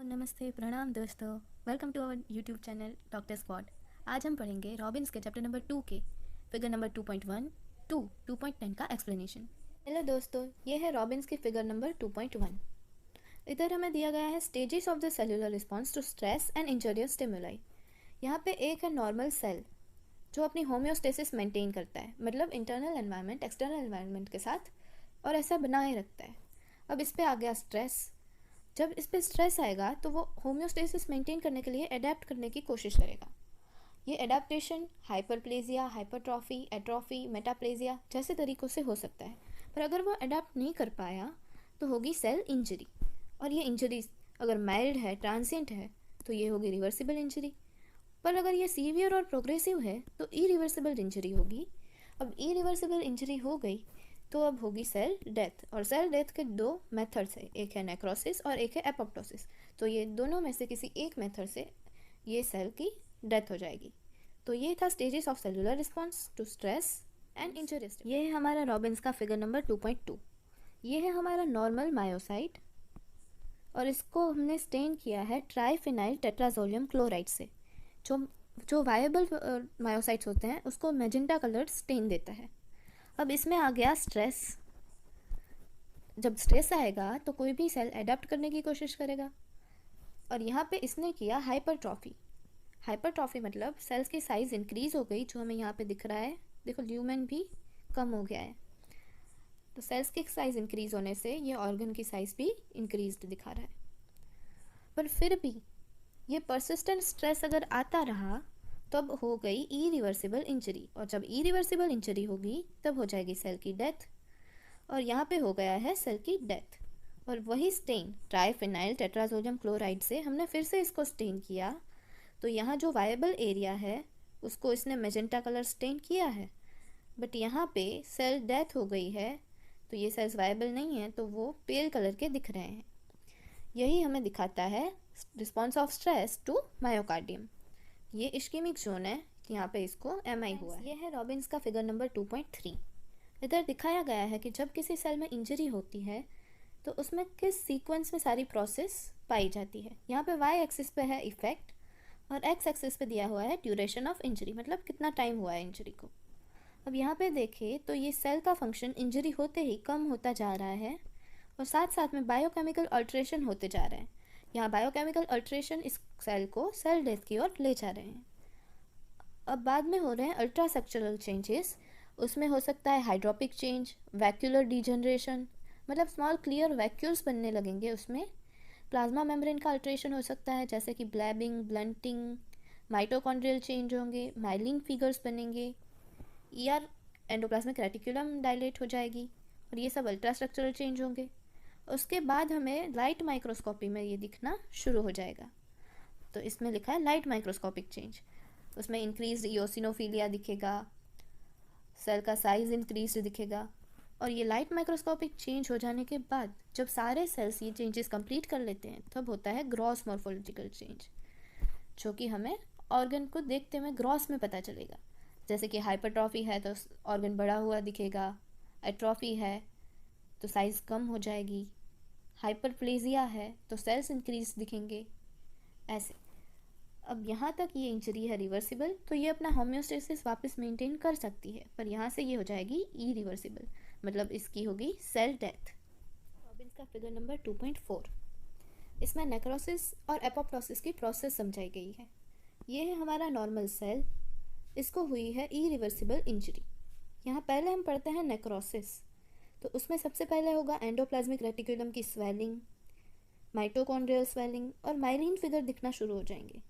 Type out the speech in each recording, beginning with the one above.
नमस्ते, प्रणाम दोस्तों। Welcome to our YouTube channel Doctor Squad. आज हम पढ़ेंगे रॉबिन्स के चैप्टर नंबर 2 के फिगर नंबर 2.1 टू 2.10 का एक्सप्लेनेशन। हेलो दोस्तों, ये है रॉबिन्स की फिगर नंबर 2.1। इधर हमें दिया गया है stages of the cellular response to stress and injurious stimuli. यहाँ पे एक है नॉर्मल सेल जो अपनी होम्योस्टेसिस मेंटेन करता है, मतलब इंटरनल एनवायरनमेंट एक्सटर्नल एनवायरनमेंट के साथ, और ऐसा बनाए रखता है। अब इस पर आ गया स्ट्रेस। जब इस पर स्ट्रेस आएगा तो वो होम्योस्टेसिस मेंटेन करने के लिए अडेप्ट करने की कोशिश करेगा। ये adaptation hyperplasia, hypertrophy, atrophy, metaplasia जैसे तरीक़ों से हो सकता है। पर अगर वो अडेप्ट नहीं कर पाया तो होगी सेल इंजरी, और ये इंजरी अगर माइल्ड है, ट्रांसिएंट है, तो ये होगी रिवर्सिबल इंजरी। पर अगर ये सीवियर और प्रोग्रेसिव है तो इरिवर्सिबल इंजरी होगी। अब इरिवर्सिबल इंजरी हो गई तो अब होगी सेल डेथ, और सेल डेथ के दो मेथड्स है, एक है नेक्रोसिस और एक है एपोप्टोसिस। तो ये दोनों में से किसी एक मेथड से ये सेल की डेथ हो जाएगी। तो ये था stages of cellular response to stress and injury. ये है हमारा रॉबिन्स का फिगर नंबर 2.2। ये है हमारा नॉर्मल मायोसाइट, और इसको हमने स्टेन किया है ट्राइफिनाइल टेट्राजोलियम क्लोराइड से। जो वायबल मायोसाइट्स होते हैं उसको मैजेंटा कलर स्टेन देता है। अब इसमें आ गया स्ट्रेस। जब स्ट्रेस आएगा तो कोई भी सेल अडेप्ट करने की कोशिश करेगा, और यहाँ पे इसने किया हाइपरट्रॉफी। हाइपरट्रॉफी मतलब सेल्स की साइज़ इंक्रीज़ हो गई, जो हमें यहाँ पे दिख रहा है। देखो ल्यूमेन भी कम हो गया है। तो सेल्स की साइज़ इंक्रीज़ होने से ये ऑर्गन की साइज़ भी इंक्रीज्ड दिखा रहा है। पर फिर भी ये परसिस्टेंट स्ट्रेस अगर आता रहा तब हो गई इरिवर्सिबल इंजरी, और जब इरिवर्सिबल इंजरी होगी तब हो जाएगी सेल की डेथ। और यहाँ पे हो गया है सेल की डेथ, और वही स्टेन ट्राइफिनाइल टेट्राजोलियम क्लोराइड से हमने फिर से इसको स्टेन किया। तो यहाँ जो वायबल एरिया है उसको इसने मेजेंटा कलर स्टेन किया है, बट यहाँ पे सेल डेथ हो गई है तो ये सेल्स वायबल नहीं है, तो वो पेल कलर के दिख रहे हैं। यही हमें दिखाता है response of stress to myocardium. ये इश्केमिक जोन है, यहाँ पे इसको एमआई हुआ है। ये है रॉबिन्स का फिगर नंबर 2.3। इधर दिखाया गया है कि जब किसी सेल में इंजरी होती है तो उसमें किस सीक्वेंस में सारी प्रोसेस पाई जाती है। यहाँ पे वाई एक्सिस पे है इफेक्ट, और एक्स एक्सिस पे दिया हुआ है ड्यूरेशन ऑफ इंजरी, मतलब कितना टाइम हुआ है इंजरी को। अब यहाँ पे देखें तो ये सेल का फंक्शन इंजरी होते ही कम होता जा रहा है, और साथ साथ में बायोकेमिकल अल्ट्रेशन होते जा रहे हैं। यहाँ बायोकेमिकल अल्ट्रेशन इस सेल को सेल डेथ की ओर ले जा रहे हैं। अब बाद में हो रहे हैं अल्ट्रास्ट्रक्चरल चेंजेस। उसमें हो सकता है हाइड्रोपिक चेंज, वैक्यूलर डिजनरेशन, मतलब स्मॉल क्लियर वैक्यूल्स बनने लगेंगे। उसमें प्लाज्मा मेम्ब्रेन का अल्ट्रेशन हो सकता है, जैसे कि ब्लैबिंग, ब्लंटिंग, माइटोकॉन्ड्रियल चेंज होंगे, माइलिन फिगर्स बनेंगे, ईआर एंडोप्लाज्मिक रेटिकुलम डायलेट हो जाएगी, और ये सब अल्ट्रास्ट्रक्चरल चेंज होंगे। उसके बाद हमें लाइट माइक्रोस्कोपी में ये दिखना शुरू हो जाएगा। तो इसमें लिखा है लाइट माइक्रोस्कोपिक चेंज। उसमें इंक्रीज इओसिनोफिलिया दिखेगा, सेल का साइज इंक्रीज दिखेगा, और ये लाइट माइक्रोस्कोपिक चेंज हो जाने के बाद जब सारे सेल्स ये चेंजेस कंप्लीट कर लेते हैं तब होता है ग्रॉस मॉर्फोलॉजिकल चेंज, जो कि हमें ऑर्गन को देखते हुए ग्रॉस में पता चलेगा। जैसे कि हाइपरट्रॉफी है तो ऑर्गन बड़ा हुआ दिखेगा, एट्रॉफी है तो साइज़ कम हो जाएगी, हाइपरप्लेजिया है तो सेल्स इंक्रीज दिखेंगे, ऐसे। अब यहाँ तक ये इंजरी है रिवर्सिबल, तो ये अपना होम्योस्टेसिस वापस मेंटेन कर सकती है, पर यहाँ से ये हो जाएगी इरिवर्सिबल, मतलब इसकी होगी सेल डेथ। रॉबिन्स का फिगर नंबर 2.4। इसमें नेक्रोसिस और एपोप्टोसिस की प्रोसेस समझाई गई है। ये है हमारा नॉर्मल सेल, इसको हुई है इरिवर्सिबल इंजरी। यहाँ पहले हम पढ़ते हैं नेक्रोसिस। तो उसमें सबसे पहले होगा एंडोप्लाज्मिक रेटिकुलम की स्वेलिंग, माइटोकॉन्ड्रियल स्वेलिंग, और माइलिन फिगर दिखना शुरू हो जाएंगे,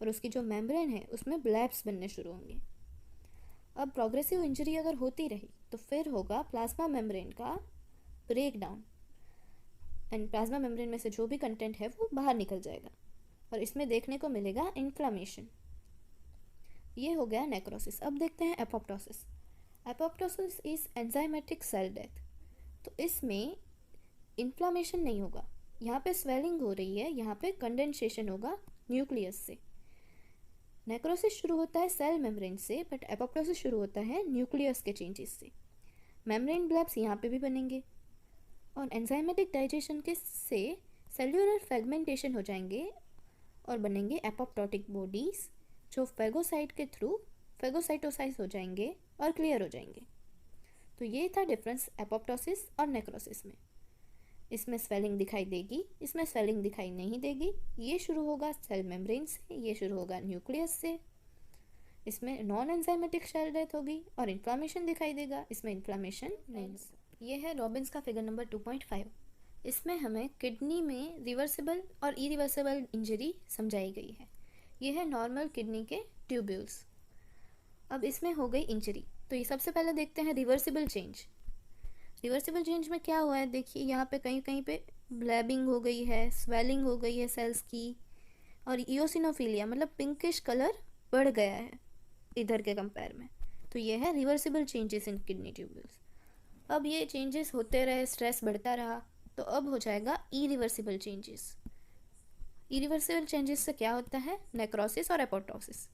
और उसकी जो मेम्ब्रेन है उसमें ब्लैब्स बनने शुरू होंगे। अब प्रोग्रेसिव इंजरी अगर होती रही तो फिर होगा प्लाज्मा मेम्ब्रेन का break down, and plasma membrane में से जो भी कंटेंट है वो बाहर निकल जाएगा, और इसमें देखने को मिलेगा इन्फ्लामेशन। ये हो गया नेक्रोसिस। अब देखते हैं apoptosis. Apoptosis is enzymatic cell death. तो इसमें इन्फ्लामेशन नहीं होगा, यहाँ पे स्वेलिंग हो रही है, यहाँ पे कंडेंसेशन होगा न्यूक्लियस से। नेक्रोसिस शुरू होता है सेल मेम्ब्रेन से, बट एपोप्टोसिस शुरू होता है न्यूक्लियस के चेंजेस से। मेम्ब्रेन ब्लैब्स यहाँ पे भी बनेंगे, और एंजाइमेटिक डाइजेशन के से सेल्यूलर फ्रेगमेंटेशन हो जाएंगे और बनेंगे एपोप्टोटिक बॉडीज जो फेगोसाइट के थ्रू फेगोसाइटोसाइज हो जाएंगे और क्लियर हो जाएंगे। तो ये था डिफरेंस एपोप्टोसिस और नेक्रोसिस में। इसमें स्वेलिंग दिखाई देगी, इसमें स्वेलिंग दिखाई नहीं देगी। ये शुरू होगा सेल मेम्ब्रेन से, ये शुरू होगा न्यूक्लियस से। इसमें नॉन एंजाइमेटिक सेल डेथ होगी और इन्फ्लामेशन दिखाई देगा, इसमें इन्फ्लामेशन नहीं। ये है रॉबिन्स का फिगर नंबर 2.5। इसमें हमें किडनी में रिवर्सिबल और इरिवर्सिबल इंजरी समझाई गई है। ये है नॉर्मल किडनी के ट्यूब्यूल्स। अब इसमें हो गई इंजरी, तो ये सबसे पहले देखते हैं रिवर्सिबल चेंज। रिवर्सिबल चेंज में क्या हुआ है, देखिए यहाँ पे कहीं कहीं पे ब्लैबिंग हो गई है, स्वेलिंग हो गई है सेल्स की, और इओसिनोफिलिया मतलब पिंकिश कलर बढ़ गया है इधर के कंपेयर में। तो ये है reversible changes in kidney tubules. अब ये चेंजेस होते रहे, स्ट्रेस बढ़ता रहा, तो अब हो जाएगा इरिवर्सिबल चेंजेस। इरिवर्सिबल चेंजेस से क्या होता है, नेक्रोसिस और एपोप्टोसिस।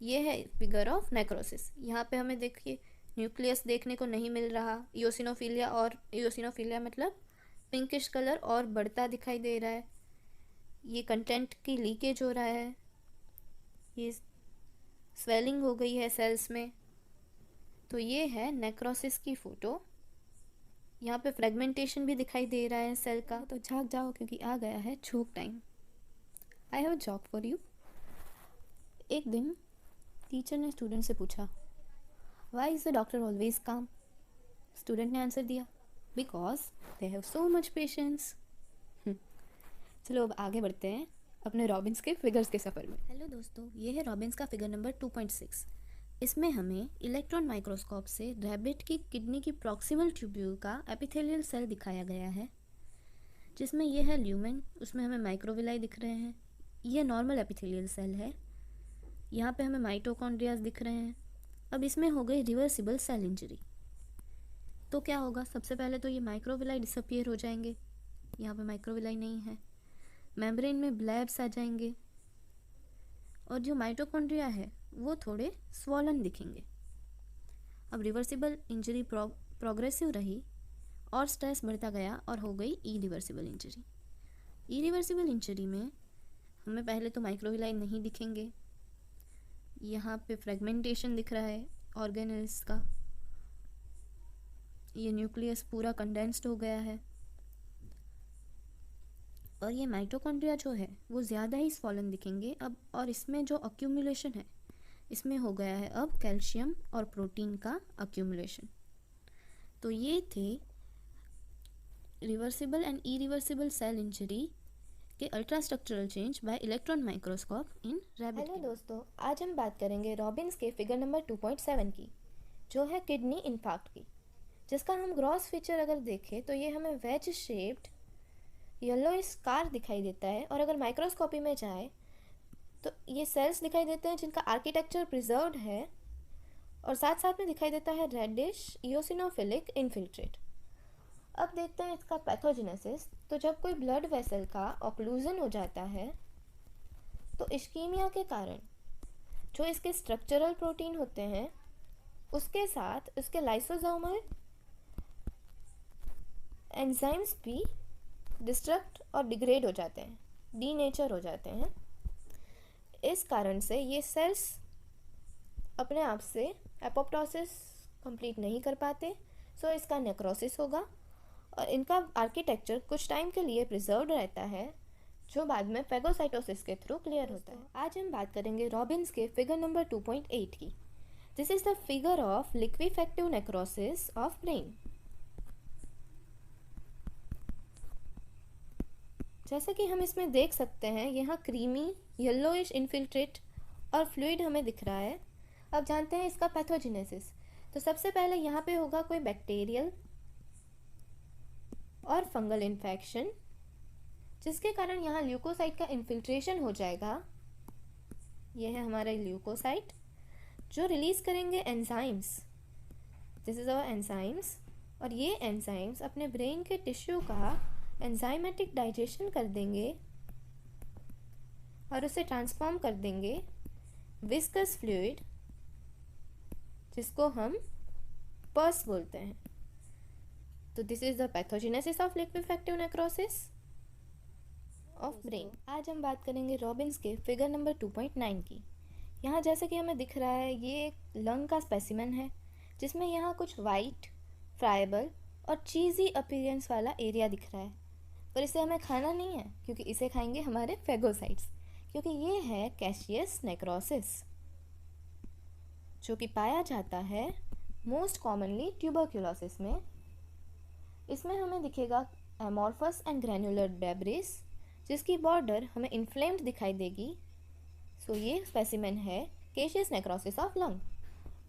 ये है फिगर ऑफ नेक्रोसिस। यहाँ पे हमें देखिए न्यूक्लियस देखने को नहीं मिल रहा, इओसिनोफिलिया, और इओसिनोफिलिया मतलब पिंकिश कलर और बढ़ता दिखाई दे रहा है। ये कंटेंट की लीकेज हो रहा है, ये स्वेलिंग हो गई है सेल्स में। तो ये है नेक्रोसिस की फ़ोटो। यहाँ पे फ्रेगमेंटेशन भी दिखाई दे रहा है सेल का। तो झाग जाओ क्योंकि आ गया है joke time. I have a joke for you. एक दिन टीचर ने स्टूडेंट से पूछा, why is the doctor always calm? Student ने आंसर दिया, because they have so much patience. चलो अब आगे बढ़ते हैं अपने रॉबिन्स के फिगर्स के सफ़र में। हेलो दोस्तों, ये है रॉबिन्स का फिगर नंबर 2.6। इसमें हमें इलेक्ट्रॉन माइक्रोस्कोप से रैबिट की किडनी की प्रॉक्सिमल ट्यूब्यूल का एपिथेलियल सेल दिखाया गया है, जिसमें यह है ल्यूमेन, उसमें हमें माइक्रोविलाई दिख रहे हैं। यह नॉर्मल एपिथेलियल सेल है। यहाँ पे हमें माइटोकॉन्ड्रियाज दिख रहे हैं। अब इसमें हो गई रिवर्सिबल सेल इंजरी। तो क्या होगा, सबसे पहले तो ये माइक्रोविलाई डिसअपियर हो जाएंगे, यहाँ पे माइक्रोविलाई नहीं है। मेम्ब्रेन में ब्लैब्स आ जाएंगे और जो माइटोकॉन्ड्रिया है वो थोड़े स्वॉलन दिखेंगे। अब रिवर्सिबल इंजरी प्रोग्रेसिव रही और स्ट्रेस बढ़ता गया और हो गई इरिवर्सिबल इंजरी। इरिवर्सिबल इंजरी में हमें पहले तो माइक्रोविलाई नहीं दिखेंगे, यहाँ पे फ्रेगमेंटेशन दिख रहा है ऑर्गेनेल्स का, ये न्यूक्लियस पूरा कंडेंस्ड हो गया है, और ये माइटोकॉन्ड्रिया जो है वो ज़्यादा ही स्वॉलन दिखेंगे अब। और इसमें जो अक्यूमुलेशन है, इसमें हो गया है अब कैल्शियम और प्रोटीन का अक्यूमुलेशन। तो ये थे reversible and irreversible cell injury के ultrastructural change by electron microscope in rabbit. Hello दोस्तों, आज हम बात करेंगे रॉबिन्स के फिगर नंबर 2.7 की, जो है किडनी इन्फार्क्ट की, जिसका हम ग्रॉस फीचर अगर देखें तो ये हमें वेज शेप्ड येलो स्कार दिखाई देता है। और अगर माइक्रोस्कोपी में जाए तो ये सेल्स दिखाई देते हैं जिनका आर्किटेक्चर प्रिजर्व्ड है, और साथ साथ में दिखाई देता है रेडिश इओसिनोफिलिक इन्फिल्ट्रेट। अब देखते हैं इसका पैथोजेनेसिस। तो जब कोई ब्लड वेसल का ऑक्लूजन हो जाता है तो इश्कीमिया के कारण जो इसके स्ट्रक्चरल प्रोटीन होते हैं उसके साथ उसके लाइसोसोमल एंजाइम्स भी डिस्ट्रक्ट और डिग्रेड हो जाते हैं, डीनेचर हो जाते हैं। इस कारण से ये सेल्स अपने आप से एपोप्टोसिस कंप्लीट नहीं कर पाते, सो इसका नेक्रोसिस होगा और इनका आर्किटेक्चर कुछ टाइम के लिए प्रिजर्व्ड रहता है, जो बाद में फेगोसाइटोसिस के थ्रू क्लियर होता है। आज हम बात करेंगे रॉबिन्स के फिगर नंबर 2.8 की। This is the figure of लिक्विफेक्टिव necrosis of brain. जैसे कि हम इसमें देख सकते हैं, यहाँ क्रीमी येलोइश इन्फिल्ट्रेट और फ्लूइड हमें दिख रहा है। अब जानते हैं इसका पैथोजेनेसिस। तो सबसे पहले यहाँ पे होगा कोई बैक्टीरियल और फंगल इन्फेक्शन, जिसके कारण यहाँ ल्यूकोसाइट का इन्फिल्ट्रेशन हो जाएगा। यह है हमारा ल्यूकोसाइट जो रिलीज करेंगे enzymes. This is our enzymes, और ये एंजाइम्स अपने ब्रेन के टिश्यू का एंजाइमेटिक डाइजेशन कर देंगे और उसे ट्रांसफॉर्म कर देंगे विस्कस फ्लूइड, जिसको हम पस बोलते हैं। तो this is the pathogenesis of लिक्विफेक्टिव necrosis. Of brain. आज हम बात करेंगे रॉबिन्स के फिगर नंबर 2.9 की। यहाँ जैसे कि हमें दिख रहा है ये एक लंग का स्पेसिमेन है जिसमें यहाँ कुछ वाइट फ्राइबल और चीज़ी अपीयरेंस वाला एरिया दिख रहा है, पर इसे हमें खाना नहीं है क्योंकि इसे खाएंगे हमारे फेगोसाइट्स, क्योंकि ये है कैशियस नेक्रोसिस जो कि पाया जाता है मोस्ट कॉमनली ट्यूबरक्यूलोसिस में। इसमें हमें दिखेगा एमॉर्फस एंड ग्रैनुलर डेब्रिस जिसकी बॉर्डर हमें इन्फ्लेम्ड दिखाई देगी। सो ये स्पेसिमेन है Cassius necrosis of lung,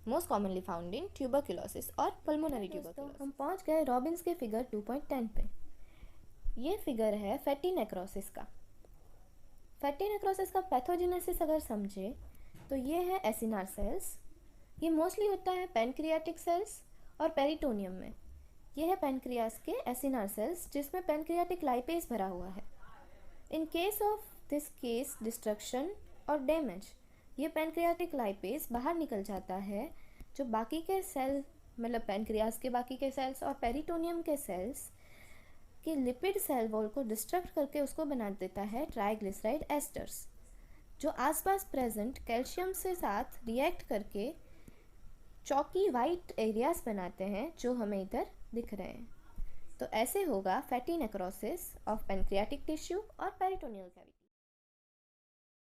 most commonly found in tuberculosis और पल्मोनरी ट्यूबरक्यूलोसिस। हम पहुंच गए रॉबिन्स के फिगर 2.10 पे। ये फिगर है फैटी नेक्रोसिस का। फैटी नेक्रोसिस का पैथोजेनेसिस अगर समझे तो ये है एसिनार सेल्स। ये मोस्टली होता है पैनक्रियाटिक सेल्स और पेरिटोनियम में। ये है पैनक्रियास के एसिनार सेल्स जिसमें पैनक्रियाटिक लाइपेज भरा हुआ है। In case of this case destruction और डैमेज ये पैनक्रियाटिक लाइपेज बाहर निकल जाता है, जो बाकी के सेल मतलब पैनक्रियास के बाकी के सेल्स और पेरिटोनियम के सेल्स की लिपिड सेल वॉल को डिस्ट्रक्ट करके उसको बना देता है ट्राइग्लिसराइड एस्टर्स, जो आसपास प्रेजेंट कैल्शियम से साथ रिएक्ट करके चौकी वाइट एरियाज बनाते हैं जो हमें इधर दिख रहे हैं। तो ऐसे होगा fatty necrosis of pancreatic tissue और पेरिटोनियल कैविटी।